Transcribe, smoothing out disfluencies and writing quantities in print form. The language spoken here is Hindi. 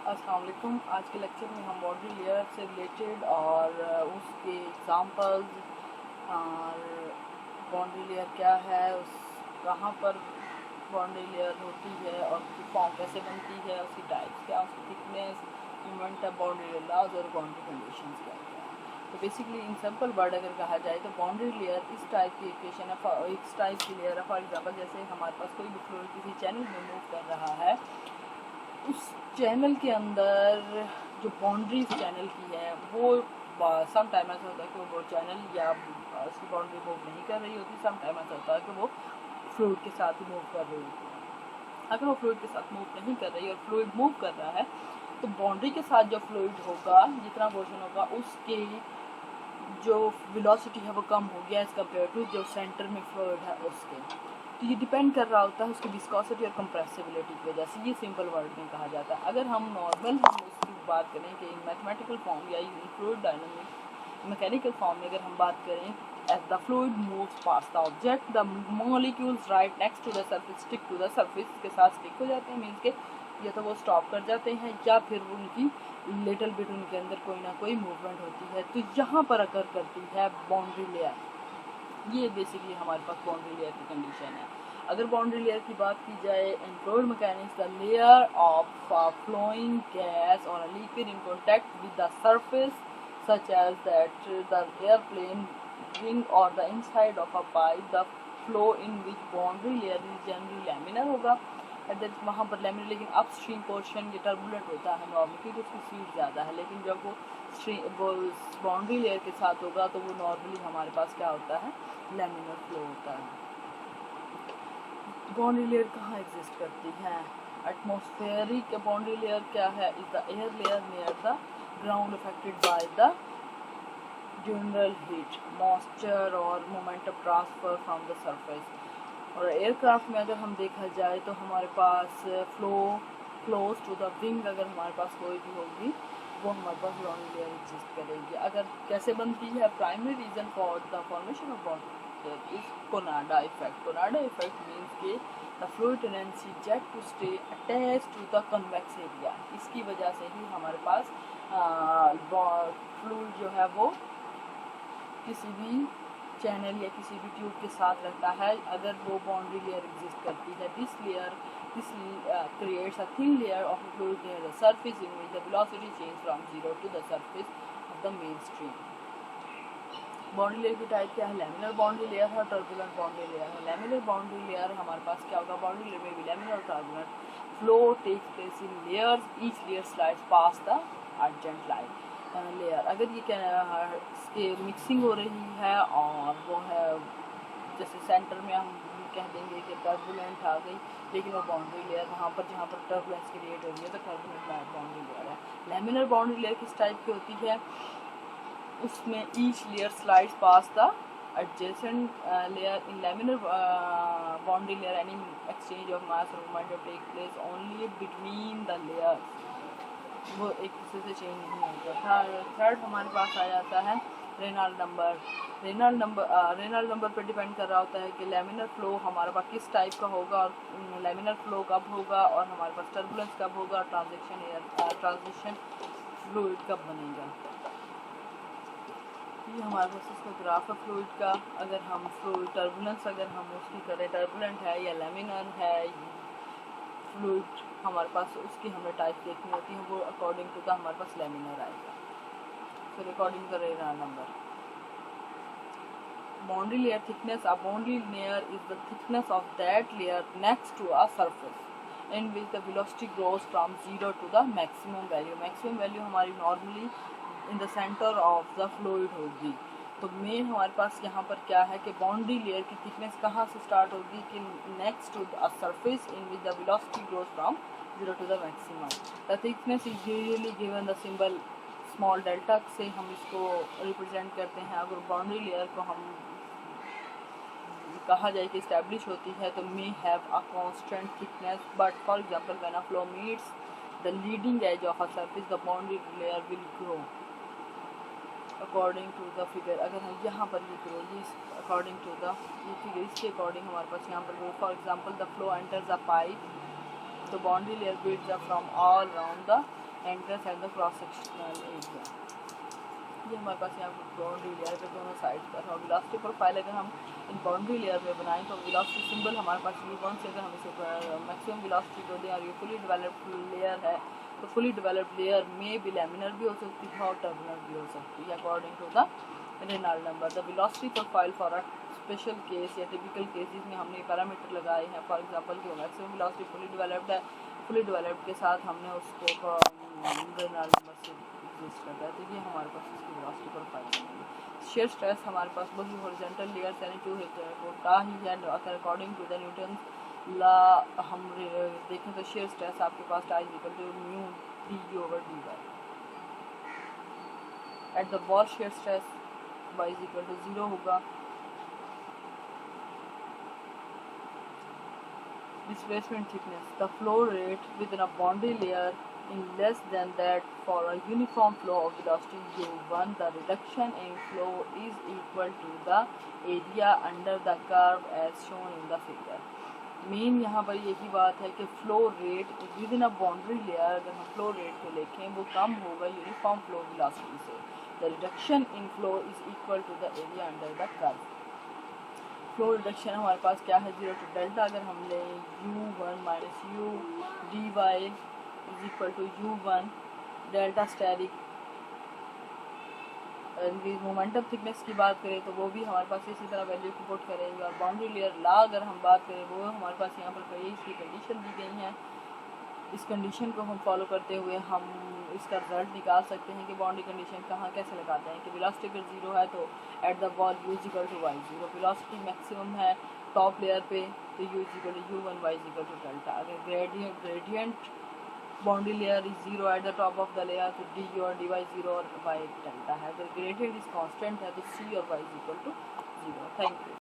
अस्सलाम वालेकुम। आज के लेक्चर में हम बाउंड्री लेयर से रिलेटेड और उसके एग्जांपल्स और बाउंड्री लेयर क्या है, उस कहाँ पर बाउंड्री लेयर होती है और उसकी फॉर्म कैसे बनती है, उसकी टाइप्स क्या, उसकी thickness, movement of boundary layer laws और बाउंड्री कंडीशंस क्या क्या है। तो बेसिकली इन सिंपल वर्ड अगर कहा जाए तो बाउंड्री लेयर इस टाइप की इक्वेशन है, इस टाइप की लेयर है। फॉर एग्जाम्पल जैसे हमारे पास कोई भी फ्लूइड किसी चैनल में मूव कर रहा है, उस चैनल के अंदर जो बाउंड्रीज चैनल की है वो सम टाइम ऐसा होता है कि वो चैनल या उसकी बाउंड्री मूव नहीं कर रही होती, सम टाइम ऐसा होता है कि वो फ्लूइड के साथ ही मूव कर रही होती है। अगर वो फ्लूइड के साथ मूव नहीं कर रही और फ्लूइड मूव कर रहा है तो बाउंड्री के साथ जो फ्लूइड होगा, जितना पोर्शन होगा उसके जो वेलोसिटी है वो कम हो गया एज कम्पेयर टू जो सेंटर में फ्लूइड है उसके। तो ये डिपेंड कर रहा होता है उसकी विस्कोसिटी और कंप्रेसिबिलिटी की वजह से। ये सिंपल वर्ड में कहा जाता है। अगर हम नॉर्मल उसकी बात करें कि मैथमेटिकल फॉर्म या फ्लूइड डायनामिक मैकेनिकल फॉर्म में अगर हम बात करें, as the fluid moves past the object the molecules right next to the surface stick to the surface, के साथ स्टिक हो जाते हैं, मीन्स के या तो वो स्टॉप कर जाते हैं या फिर उनकी लिटिल बिट उनके अंदर कोई ना कोई मूवमेंट होती है। तो यहाँ पर अकर करती है बाउंड्री लेयर। ये बेसिकली हमारे पास बाउंड्री लेयर की कंडीशन है। अगर बाउंड्री लेयर की बात की जाए in fluid mechanics, the layer of flowing gas और liquid in contact with the surface such as that the airplane wing or the inside of a pipe, the flow in which boundary layer is generally laminar होगा। वहाँ पर लैमिनर, लेकिन अपस्ट्रीम पोर्शन ये टर्बुलेंट होता है नॉर्मल, क्योंकि उसकी स्पीड ज़्यादा है। लेकिन जब वो बाउंड्री लेयर के साथ होगा तो वो नॉर्मली हमारे पास क्या होता है, लैमिनर फ्लो होता है। बाउंड्री लेयर कहाँ एग्जिस्ट करती है? एटमॉस्फेरिक बाउंड्री लेयर क्या है? Is the air layer near the ground affected by the general heat, moisture और momentum transfer from the surface. और एयरक्राफ्ट में अगर हम देखा जाए तो हमारे पास flow close to the wing अगर हमारे पास कोई भी होगी वो हमारे पास बाउंड्री लेयर एग्जिस्ट करेगी। अगर कैसे बनती है? Primary reason for the formation of boundary layer is Coanda effect. Coanda effect means के the fluid tendency jet to stay attach to the convex area. इसकी वजह से ही हमारे पास फ्लूइड जो है वो किसी भी चैनल या किसी भी ट्यूब के साथ रहता है अगर वो बाउंड्री लेयर एग्जिस्ट करती है। This creates a thin layer of fluid near the surface in which the velocity change from zero to the surface of the main stream. Boundary layer की टाइप क्या है? लैमिनर बाउंड्री लेयर है, टर्बुलेंट बाउंड्री लेयर है। लैमिनर बाउंड्री लेयर हमारे पास क्या होगा? बाउंड्री लेयर में भी लैमिनर और turbulent flow takes place in layers, each layer slides past the adjacent line layer. अगर ये इसके मिक्सिंग हो रही है और वो है जैसे सेंटर में हम कह देंगे कि टर्बुलेंट आ गई, लेकिन वो बाउंड्री लेयर वहाँ पर जहाँ पर टर्बुलेंस क्रिएट हो रही है तो टर्बुलेंट बाउंड्री लेयर है। लैमिनर बाउंड्री लेयर किस टाइप की होती है? उसमें each layer slides past the adjacent layer. In laminar boundary layer any exchange of mass or movement will take place only between the layers, वो एक दूसरे से चेंज नहीं होता। थर्ड हमारे पास आ जाता है रेनॉल्ड नंबर। रेनॉल्ड नंबर पर डिपेंड कर रहा होता है कि लैमिनर फ्लो हमारे पास किस टाइप का होगा और लैमिनर फ्लो कब होगा और हमारे पास टर्बुलेंस कब होगा, ट्रांजिशन फ्लूइड कब बनेगा। ये हमारे पास इसका ग्राफ है फ्लूइड का। अगर हम फ्लूइड टर्बुलेंस अगर हम उसकी करें, टर्बुलेंट है या लैमिनर है फ्लूइड, हमारे पास उसकी हमें टाइप देखनी होती है, वो अकॉर्डिंग टू द हमारे पास लैमिनर आएगा। फिर according to Reynold number. Boundary layer thickness, a boundary layer is the thickness of that layer next to a surface in which the velocity grows from zero to the maximum value. Maximum value हमारी normally in the centre of the fluid होगी। तो मेन हमारे पास यहाँ पर क्या है कि बाउंड्री लेयर की थिकनेस कहाँ से स्टार्ट होगी कि next to a surface in which the velocity grows from zero to the maximum. The thickness is usually given the symbol small delta से हम इसको रिप्रेजेंट करते हैं। अगर बाउंड्री लेयर को हम कहा जाए कि इस्टेब्लिश होती है तो may have a constant thickness, but for example when a flow meets the leading edge of a surface the boundary layer will grow according to the figure. अगर हम यहाँ पर ये ग्रो ये अकॉर्डिंग टू द ये फिगर इसके अकॉर्डिंग हमारे पास यहाँ पर grow. For example the flow enters the pipe, the boundary layer builds up from all around the anchors and the cross sectional area. ये हमारे पास यहाँ पर बाउंड्री लेयर पे दोनों साइड पर है। वेलोसिटी प्रोफाइल अगर हम इन बाउंड्री लेयर में बनाएं तो वेलोसिटी सिंबल हमारे पास V1 से अगर हम इसे मैक्सिमम वेलोसिटी को दें और ये फुली डेवलप्ड लेयर है तो फुली डेवलप्ड लेयर में भी लैमिनर भी हो सकती है और टर्बुलेंट भी हो सकती है according to the Reynold number. The velocity profile for a special case या टिपिकल केसेस में हमने पैरामीटर लगाए हैं। फॉर एग्जांपल जो मैक्सिमम वेलोसिटी फुली डेवलप्ड है, फुली डेवलप्ड के साथ हमने उसको रेनॉल्ड नंबर से एग्जिस्ट करता है। तो ये हमारे पास इसकी वेलोसिटी प्रोफाइल बनेगी। शेयर स्ट्रेस हमारे पास वही हॉरिजॉन्टल लेयर यानी टू होता ही है according to the Newton law. हम देखें तो शेयर स्ट्रेस आपके पास I equal to mu d/dy। At the wall shear stress y equal to 0 होगा। Displacement thickness, the flow rate within a boundary layer in less than that for a uniform flow of velocity u1. The reduction in flow is equal to the area under the curve as shown in the figure. Main यहाँ पर यही बात है कि flow rate within a boundary layer अगर हम फ्लो रेट को देखें वो कम होगा यूनिफॉर्म फ्लो वेलोसिटी से। The reduction in flow is equal to the area under the curve. Flow reduction हमारे पास क्या है 0 टू डेल्टा। अगर हम लें u1 minus u dy is equal to u1 delta static. Momentum thickness की बात करें तो वो भी हमारे पास इसी तरह वैल्यू को पुट करेंगे। और बाउंड्री लेयर ला अगर हम बात करें वो हमारे पास यहाँ पर कई इसकी कंडीशन दी गई हैं। इस कंडीशन को हम फॉलो करते हुए हम इसका रिजल्ट निकाल सकते हैं कि बाउंड्री कंडीशन कहाँ कैसे लगाते हैं कि वेलोसिटी अगर 0 है तो at the wall u equal to y 0। Velocity maximum है टॉप लेयर पे तो u equal to u1 y equal to delta. अगर gradient boundary layer is 0 at the top of the layer तो d और dy 0 और y डेल्टा है। अगर ग्रेडियंट इज कांस्टेंट है तो c और y equal to 0। Thank you.